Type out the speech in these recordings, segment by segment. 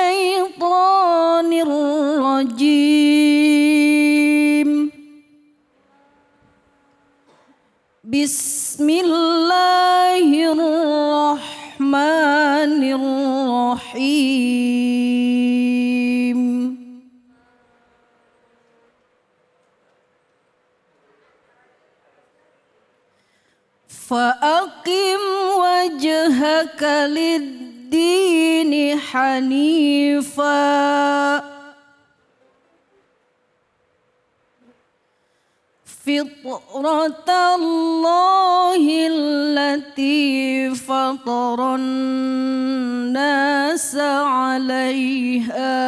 الشيطان الرجيم. بسم الله الرحمن الرحيم. فأقم وجهك للدين حنيفا فطرة الله التي فطر الناس عليها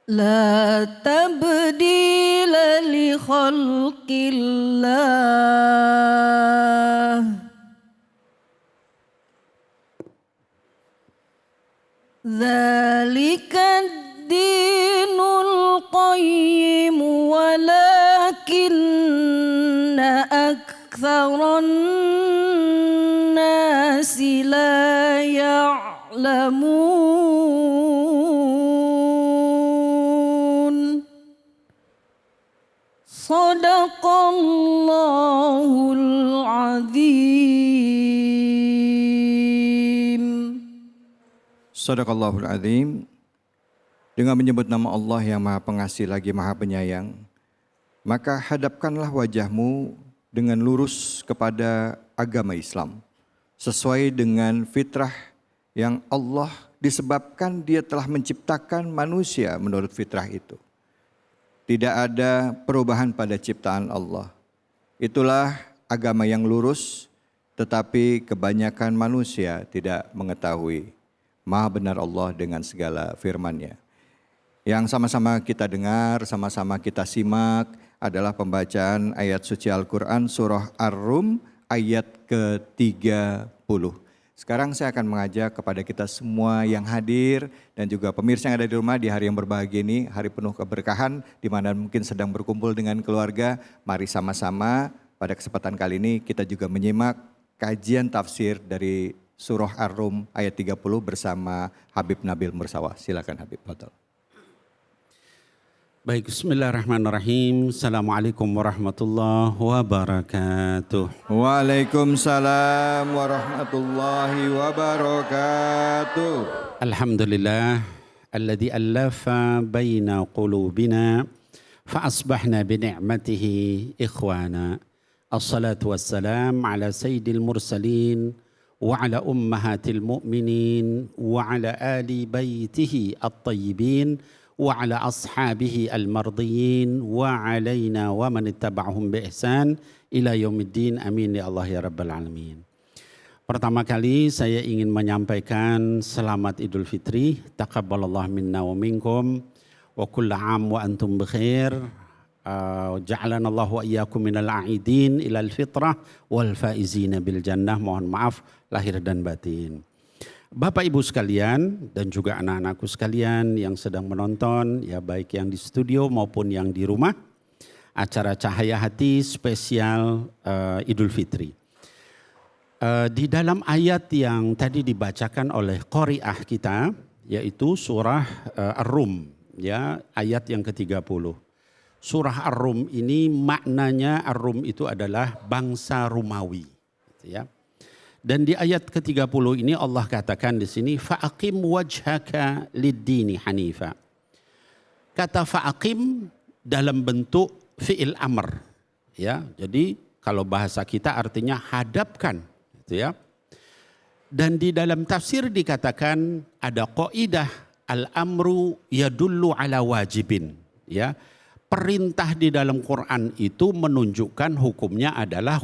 لا تبديل لخلق الله ذلك الدين القيم ولكن أكثر الناس لا يعلمون. صدق الله العظيم. Sadaqallahul Azim. Dengan menyebut nama Allah yang Maha Pengasih lagi Maha Penyayang, maka hadapkanlah wajahmu dengan lurus kepada agama Islam, sesuai dengan fitrah yang Allah disebabkan Dia telah menciptakan manusia menurut fitrah itu. Tidak ada perubahan pada ciptaan Allah. Itulah agama yang lurus, tetapi kebanyakan manusia tidak mengetahui. Maha benar Allah dengan segala firman-Nya. Yang sama-sama kita dengar, sama-sama kita simak adalah pembacaan ayat suci Al-Quran surah Ar-Rum ayat ke-30. Sekarang saya akan mengajak kepada kita semua yang hadir dan juga pemirsa yang ada di rumah di hari yang berbahagia ini, hari penuh keberkahan di mana mungkin sedang berkumpul dengan keluarga. Mari sama-sama pada kesempatan kali ini kita juga menyimak kajian tafsir dari surah Ar-Rum ayat 30 bersama Habib Nabil Mursawa. Silakan Habib, fadhal. Baik, bismillahirrahmanirrahim. Assalamualaikum warahmatullahi wabarakatuh. Waalaikumsalam warahmatullahi wabarakatuh. Alhamdulillah, alladzi allafa baina qulubina fa asbahna bi ni'matihi ikhwana. Assalatu wassalam ala sayyidil mursalin wa ala ummahatil mu'minin wa ala ali baitihi at-tayyibin wa ala ashabihi al-mardiyin wa alaina wa man ittaba'ahum bi ihsan ila yaumiddin. Amin ya Allah ya rabbal alamin. Pertama kali saya ingin menyampaikan selamat Idul Fitri. Taqabbalallah minna wa minkum wa kulla am wa antum bikhair. Ja'alanallahu wa iyyakum minal a'idin ilal fitrah wal faizina bil jannah. Mohon maaf lahir dan batin. Bapak Ibu sekalian dan juga anak-anakku sekalian yang sedang menonton, ya baik yang di studio maupun yang di rumah, acara Cahaya Hati spesial Idul Fitri. Di dalam ayat yang tadi dibacakan oleh qari'ah kita, yaitu surah Ar-Rum, ya ayat yang ke-30. Surah Ar-Rum ini maknanya Ar-Rum itu adalah bangsa Romawi, ya. Dan di ayat ke-30 ini Allah katakan di sini fa'aqim wajhaka lid-dini hanifa. Kata fa'aqim dalam bentuk fi'il amr, ya. Jadi kalau bahasa kita artinya hadapkan, gitu ya. Dan di dalam tafsir dikatakan ada qaidah al-amru yadullu ala wajibin, ya. Perintah di dalam Quran itu menunjukkan hukumnya adalah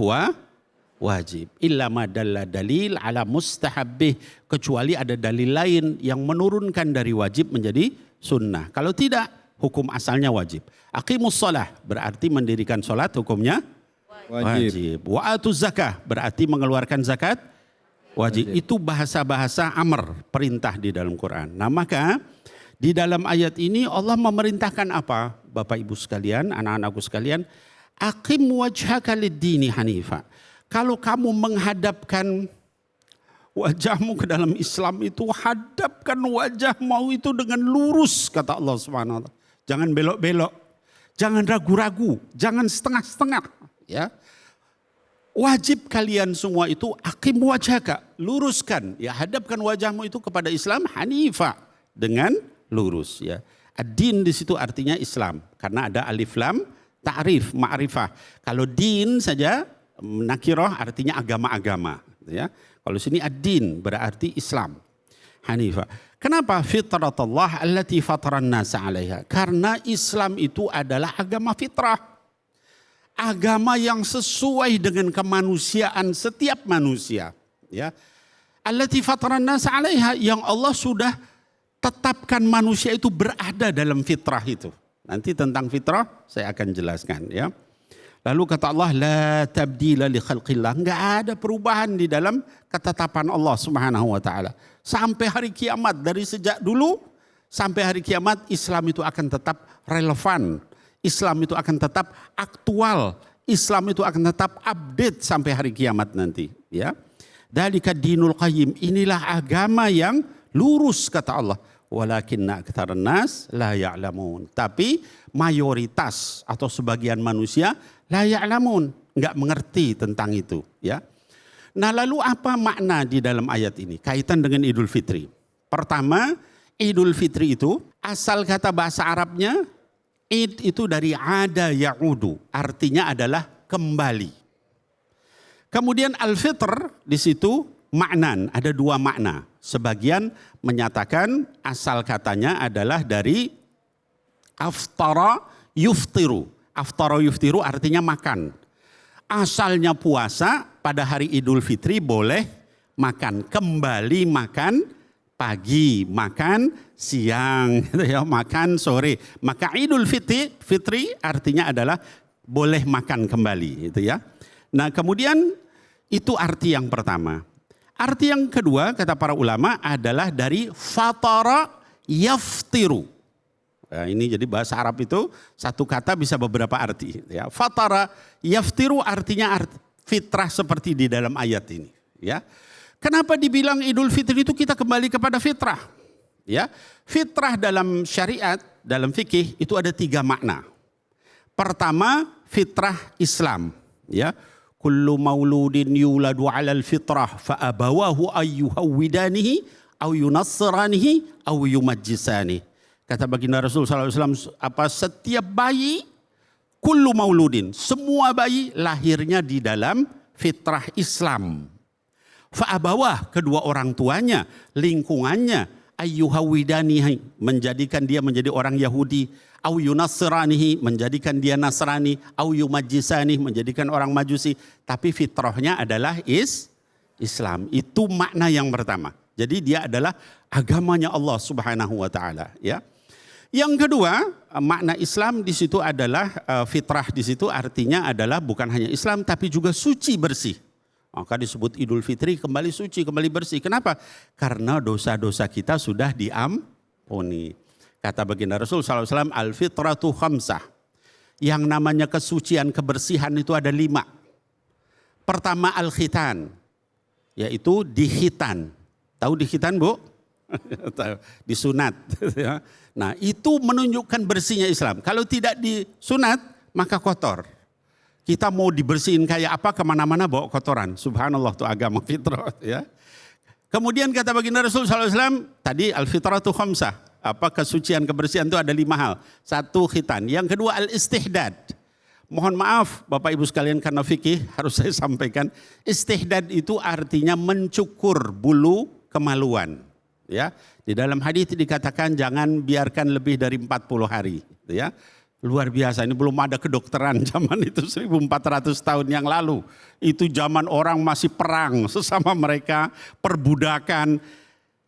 wajib. Illa ma dalla dalil ala mustahabbih, kecuali ada dalil lain yang menurunkan dari wajib menjadi sunnah. Kalau tidak, hukum asalnya wajib. Aqimus shalah berarti mendirikan salat, hukumnya wajib. Wa atuz zakah berarti mengeluarkan zakat, wajib. Itu bahasa-bahasa amr, perintah di dalam Quran. Nah, maka di dalam ayat ini Allah memerintahkan apa? Bapak Ibu sekalian, anak-anakku sekalian, aqim wajhaka lid-dini hanifa. Kalau kamu menghadapkan wajahmu ke dalam Islam itu, hadapkan wajahmu itu dengan lurus, kata Allah Subhanahu wa taala. Jangan belok-belok, jangan ragu-ragu, jangan setengah-setengah, ya. Wajib kalian semua itu aqim wajhaka, luruskan, ya, hadapkan wajahmu itu kepada Islam hanifa, dengan lurus, ya. Ad-din di situ artinya Islam karena ada alif lam ta'rif, ma'rifah. Kalau din saja nakirah artinya agama-agama, ya. Kalau sini ad-din berarti Islam. Hanifah. Kenapa? Fitratullah allati fataran nasa 'alaiha. Karena Islam itu adalah agama fitrah. Agama yang sesuai dengan kemanusiaan setiap manusia, ya. Allati fataran nasa 'alaiha, yang Allah sudah tetapkan manusia itu berada dalam fitrah itu. Nanti tentang fitrah saya akan jelaskan, ya. Lalu kata Allah, la tabdila li khalqillah. Enggak ada perubahan di dalam ketetapan Allah Subhanahu wa taala. Sampai hari kiamat, dari sejak dulu sampai hari kiamat, Islam itu akan tetap relevan. Islam itu akan tetap aktual. Islam itu akan tetap update sampai hari kiamat nanti, ya. Dzalika dinul qayyim. Inilah agama yang lurus, kata Allah. Walakinna aktsarun nas la ya'lamun. Tapi mayoritas atau sebagian manusia la ya'lamun, enggak mengerti tentang itu, ya. Nah, lalu apa makna di dalam ayat ini kaitan dengan Idul Fitri? Pertama, Idul Fitri itu asal kata bahasa Arabnya, id itu dari ada ya'udu, artinya adalah kembali. Kemudian al-fitr di situ maknan, ada dua makna. Sebagian menyatakan asal katanya adalah dari aftara yuftiru. Aftara yuftiru artinya makan. Asalnya puasa, pada hari Idul Fitri boleh makan. Kembali makan pagi, makan siang, gitu ya, makan sore. Maka Idul Fitri artinya adalah boleh makan kembali, gitu ya. Nah, kemudian itu arti yang pertama. Arti yang kedua kata para ulama adalah dari fatara yaftiru. Nah, ini jadi bahasa Arab itu satu kata bisa beberapa arti, ya. Fatara yaftiru artinya fitrah seperti di dalam ayat ini, ya. Kenapa dibilang Idul Fitri itu kita kembali kepada fitrah? Ya, fitrah dalam syariat, dalam fikih itu ada 3 makna. Pertama, fitrah Islam, ya. Kullu mauludin yuladu 'alal fitrah fa abawahu ayyuhawwidanihi aw yunassiranihi aw yumajjisani. Kata baginda Rasul sallallahu alaihi wasallam, apa setiap bayi, kullu mauludin, semua bayi lahirnya di dalam fitrah Islam. Fa abawah, kedua orang tuanya, lingkungannya, ayyuhawwidanihi, menjadikan dia menjadi orang Yahudi, au yunassiranihi, menjadikan dia Nasrani, au yumajjisani, menjadikan orang Majusi, tapi fitrahnya adalah Islam. Itu makna yang pertama. Jadi dia adalah agamanya Allah Subhanahu wa taala, ya. Yang kedua, makna Islam di situ adalah fitrah di situ artinya adalah bukan hanya Islam tapi juga suci bersih. Maka disebut Idul Fitri kembali suci, kembali bersih. Kenapa? Karena dosa-dosa kita sudah diampuni. Kata baginda Rasul SAW, al-fitratu khamsah. Yang namanya kesucian, kebersihan itu ada 5. Pertama al-khitan, yaitu dihitan. Tahu dihitan, Bu? Disunat. Nah, itu menunjukkan bersihnya Islam. Kalau tidak disunat, maka kotor. Kita mau dibersihin kayak apa, kemana-mana bawa kotoran. Subhanallah, itu agama fitrah, ya. Kemudian kata baginda Rasul SAW, tadi al-fitratu khamsah. Apa kesucian, kebersihan itu ada 5 hal. 1 khitan. Yang kedua al-istihdad. Mohon maaf Bapak Ibu sekalian karena fikih harus saya sampaikan. Istihdad itu artinya mencukur bulu kemaluan. Ya, di dalam hadis dikatakan jangan biarkan lebih dari 40 hari. Ya, luar biasa, ini belum ada kedokteran zaman itu 1400 tahun yang lalu. Itu zaman orang masih perang sesama mereka, perbudakan.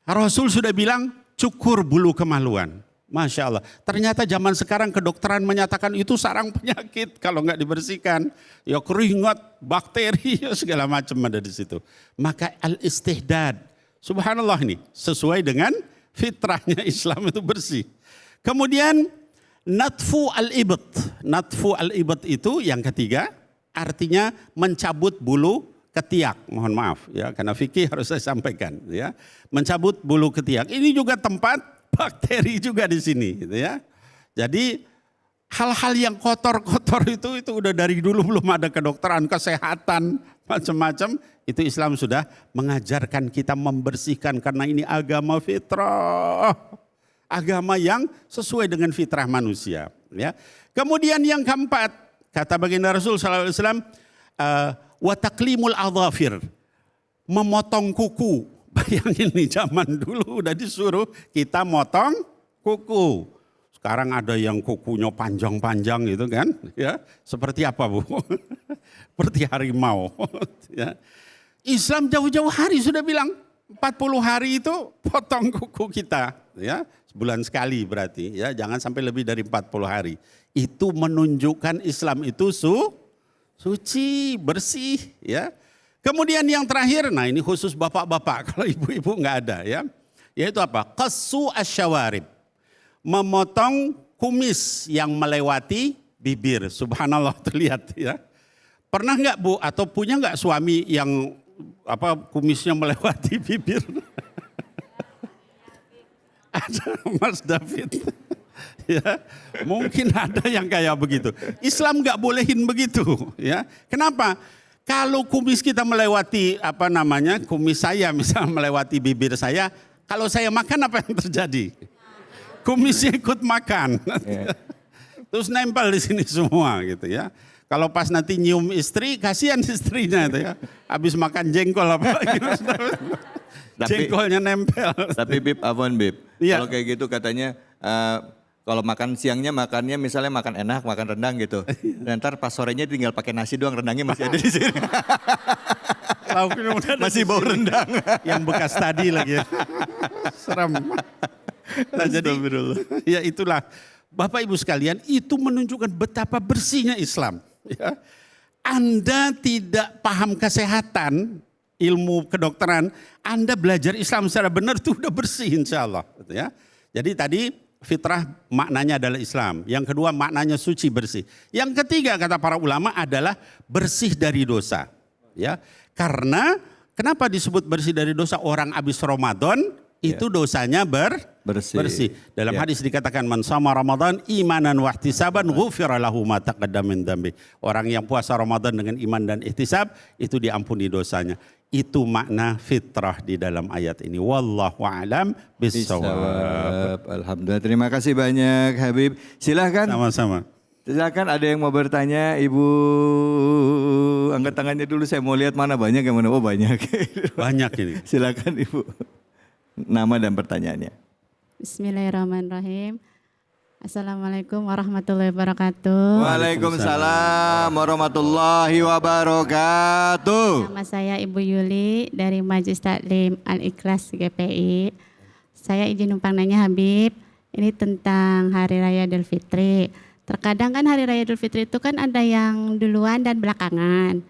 Rasul sudah bilang cukur bulu kemaluan. Masya Allah. Ternyata zaman sekarang kedokteran menyatakan itu sarang penyakit kalau nggak dibersihkan. Ya keringat, bakteri, segala macam ada di situ. Maka al-istihdad. Subhanallah, ini sesuai dengan fitrahnya Islam itu bersih. Kemudian natfu al-ibat. Natfu al-ibat itu yang ketiga artinya mencabut bulu ketiak, mohon maaf ya, karena fikih harus saya sampaikan ya. Mencabut bulu ketiak. Ini juga tempat bakteri juga di sini gitu ya. Jadi hal-hal yang kotor-kotor itu udah dari dulu, belum ada kedokteran, kesehatan, macam-macam. Itu Islam sudah mengajarkan kita membersihkan karena ini agama fitrah. Agama yang sesuai dengan fitrah manusia. Ya. Kemudian yang keempat, kata baginda Rasul SAW, wa taqlimul adhafir, memotong kuku. Bayangin nih, zaman dulu udah disuruh kita motong kuku. Sekarang ada yang kukunya panjang-panjang gitu kan, ya. Seperti apa Bu? Seperti harimau. Ya. Islam jauh-jauh hari sudah bilang 40 hari itu potong kuku kita, ya. Sebulan sekali berarti, ya. Jangan sampai lebih dari 40 hari. Itu menunjukkan Islam itu suci, bersih, ya. Kemudian yang terakhir, nah ini khusus bapak-bapak, kalau ibu-ibu nggak ada, ya. Yaitu apa? Qassu asyawarib, memotong kumis yang melewati bibir. Subhanallah, terlihat ya. Pernah nggak Bu atau punya nggak suami yang kumisnya melewati bibir? Ada Mas David. Ya, mungkin ada yang kayak begitu. Islam nggak bolehin begitu, ya. Kenapa? Kalau kumis kita melewati kumis saya misalnya melewati bibir saya, kalau saya makan apa yang terjadi? Kumisnya ikut makan. Terus nempel di sini semua gitu ya. Kalau pas nanti nyium istri, kasihan istrinya itu ya. Habis makan jengkol apalagi. Jengkolnya nempel. Tapi Bib, Afwan Bib, ya. Kalau kayak gitu katanya kalau makan siangnya makannya misalnya makan enak, makan rendang gitu. Dan ntar pas sorenya tinggal pakai nasi doang, rendangnya masih ada di sini. Masih bau rendang. Yang bekas tadi lagi. Serem. Nah, jadi ya itulah Bapak Ibu sekalian, itu menunjukkan betapa bersihnya Islam. Ya. Anda tidak paham kesehatan, ilmu kedokteran, Anda belajar Islam secara benar itu udah bersih insya Allah. Ya. Jadi tadi fitrah maknanya adalah Islam. Yang kedua maknanya suci, bersih. Yang ketiga kata para ulama adalah bersih dari dosa. Ya. Karena kenapa disebut bersih dari dosa? Orang habis Ramadan itu dosanya bersih. Dalam hadis dikatakan man shama Ramadan imanan wa ihtisaban ghufira lahu ma taqaddama min dzambi. Orang yang puasa Ramadan dengan iman dan ihtisab itu diampuni dosanya. Itu makna fitrah di dalam ayat ini. Wallahu a'lam bishawab. Alhamdulillah, terima kasih banyak Habib. Silahkan. Sama-sama. Silakan, ada yang mau bertanya, Ibu angkat tangannya dulu, saya mau lihat mana banyak yang mana. Oh banyak. Banyak ini. Silakan Ibu. Nama dan pertanyaannya. Bismillahirrahmanirrahim. Assalamualaikum warahmatullahi wabarakatuh. Waalaikumsalam warahmatullahi wabarakatuh. Nama saya Ibu Yuli dari Majelis Taklim Al-Ikhlas GPI. Saya izin numpang nanya Habib, ini tentang Hari Raya Idul Fitri. Terkadang kan Hari Raya Idul Fitri itu kan ada yang duluan dan belakangan.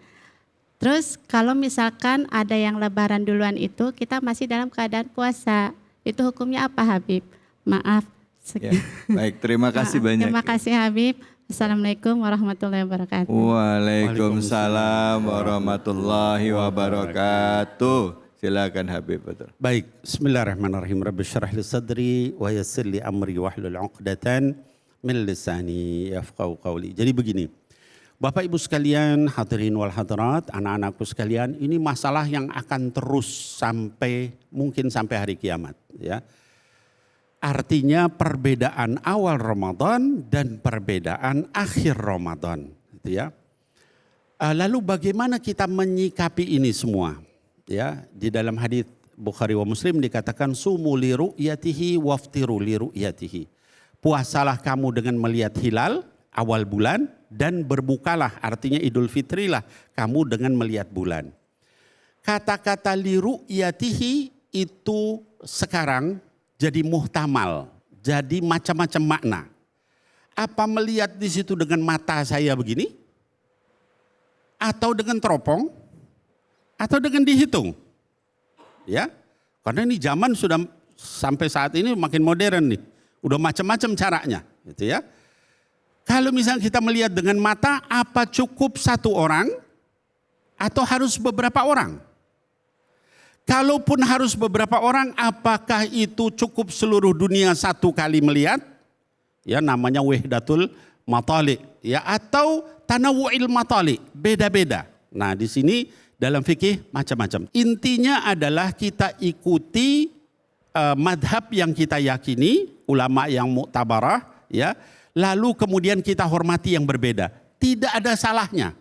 Terus kalau misalkan ada yang lebaran duluan itu kita masih dalam keadaan puasa. Itu hukumnya apa Habib? Maaf. Ya, baik, terima kasih banyak. Terima kasih Habib. Assalamualaikum warahmatullahi wabarakatuh. Waalaikumsalam warahmatullahi wabarakatuh. Silakan Habib. Betul. Baik, bismillahirrahmanirrahim. Rabbi syrah li sadri wa yassir li amri wahlul 'uqdatan min lisani yafqahu qawli. Jadi begini. Bapak Ibu sekalian, hadirin wal hadirat, anak-anakku sekalian, ini masalah yang akan terus mungkin sampai hari kiamat, ya. Artinya perbedaan awal Ramadan dan perbedaan akhir Ramadan, gitu ya. Lalu bagaimana kita menyikapi ini semua? Ya, di dalam hadits Bukhari wa Muslim dikatakan sumu li ru'yatihi waftiru li ru'yatihi. Puasalah kamu dengan melihat hilal awal bulan dan berbukalah, artinya Idul Fitri lah kamu dengan melihat bulan. Kata-kata li ru'yatihi itu sekarang jadi muhtamal, jadi macam-macam makna. Apa melihat di situ dengan mata saya begini? Atau dengan teropong? Atau dengan dihitung? Ya, karena ini zaman sudah sampai saat ini makin modern nih. Udah macam-macam caranya, gitu ya. Kalau misalnya kita melihat dengan mata, apa cukup satu orang? atau harus beberapa orang? Kalaupun harus beberapa orang, apakah itu cukup seluruh dunia satu kali melihat? Ya, namanya wahdatul matali, ya, atau tanawu'il matali, beda-beda. Nah, di sini dalam fikih macam-macam. Intinya adalah kita ikuti madhab yang kita yakini, ulama yang muktabarah, ya. Lalu kemudian kita hormati yang berbeda. Tidak ada salahnya.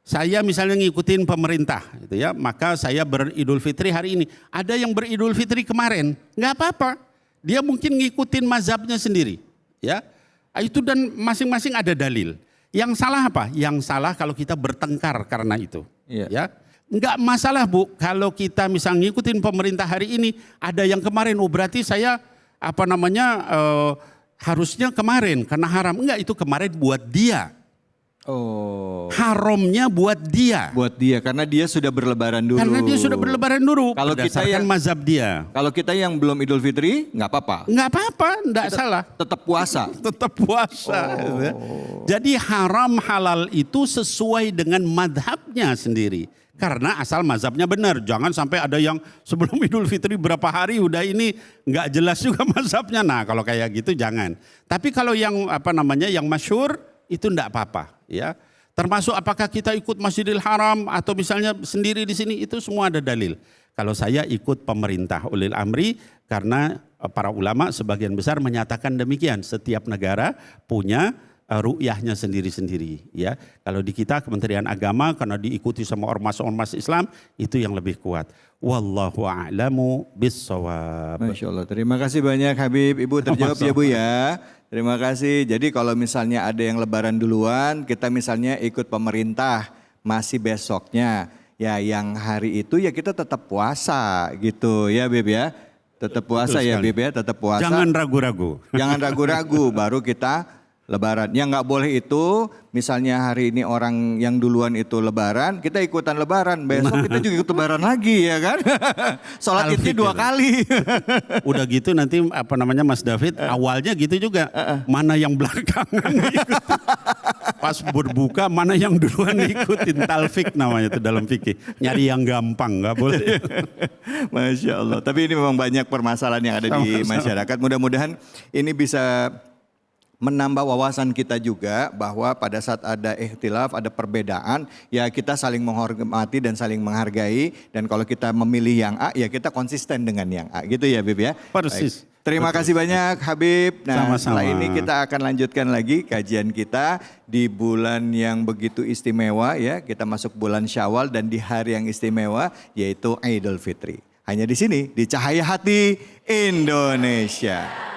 Saya misalnya ngikutin pemerintah, gitu ya, maka saya beridul fitri hari ini. Ada yang beridul fitri kemarin, nggak apa-apa. Dia mungkin ngikutin mazhabnya sendiri, ya. Itu dan masing-masing ada dalil. Yang salah apa? Yang salah kalau kita bertengkar karena itu, ya. Nggak masalah Bu, kalau kita misalnya ngikutin pemerintah hari ini, ada yang kemarin, oh berarti saya harusnya kemarin karena haram. Enggak, itu kemarin buat dia. Oh. Haramnya buat dia. Buat dia karena dia sudah berlebaran dulu. Karena dia sudah berlebaran dulu. Kalau kita berdasarkan mazhab dia. Kalau kita yang belum Idul Fitri nggak apa-apa. Nggak apa-apa, nggak salah. Tetap puasa. Tetap puasa. Oh. Jadi haram halal itu sesuai dengan madhabnya sendiri. Karena asal mazhabnya benar. Jangan sampai ada yang sebelum Idul Fitri berapa hari udah ini nggak jelas juga mazhabnya. Nah kalau kayak gitu jangan. Tapi kalau yang yang masyhur itu enggak apa-apa, ya. Termasuk apakah kita ikut Masjidil Haram atau misalnya sendiri di sini, itu semua ada dalil. Kalau saya ikut pemerintah ulil amri karena para ulama sebagian besar menyatakan demikian. Setiap negara punya ru'yahnya sendiri-sendiri, ya. Kalau di kita Kementerian Agama karena diikuti sama ormas-ormas Islam itu yang lebih kuat. Wallahu a'lamu bis-shawab. Masya Allah. Terima kasih banyak Habib. Ibu terjawab ya Bu ya. Terima kasih. Jadi kalau misalnya ada yang lebaran duluan, kita misalnya ikut pemerintah masih besoknya. Ya yang hari itu ya kita tetap puasa gitu ya Bib ya. Tetap puasa ya Bib ya, tetap puasa. Jangan ragu-ragu. Jangan ragu-ragu baru kita lebaran. Yang nggak boleh itu misalnya hari ini orang yang duluan itu lebaran, kita ikutan lebaran. Besok kita juga ikut lebaran lagi ya kan. Sholat Idnya 2 kali. Udah gitu nanti Mas David awalnya gitu juga. Mana yang belakangan ikutin. Pas berbuka mana yang duluan ikutin. Talfik namanya itu dalam fikih. Nyari yang gampang nggak boleh. Masya Allah. Tapi ini memang banyak permasalahan yang ada di masyarakat. Mudah-mudahan ini bisa menambah wawasan kita juga bahwa pada saat ada ikhtilaf, ada perbedaan, ya kita saling menghormati dan saling menghargai. Dan kalau kita memilih yang A, ya kita konsisten dengan yang A. Gitu ya Bib ya? Persis. Baik. Terima kasih banyak Habib. Nah Sama-sama. setelah ini kita akan lanjutkan lagi kajian kita di bulan yang begitu istimewa ya. Kita masuk bulan Syawal dan di hari yang istimewa yaitu Idul Fitri. Hanya di sini, di Cahaya Hati Indonesia.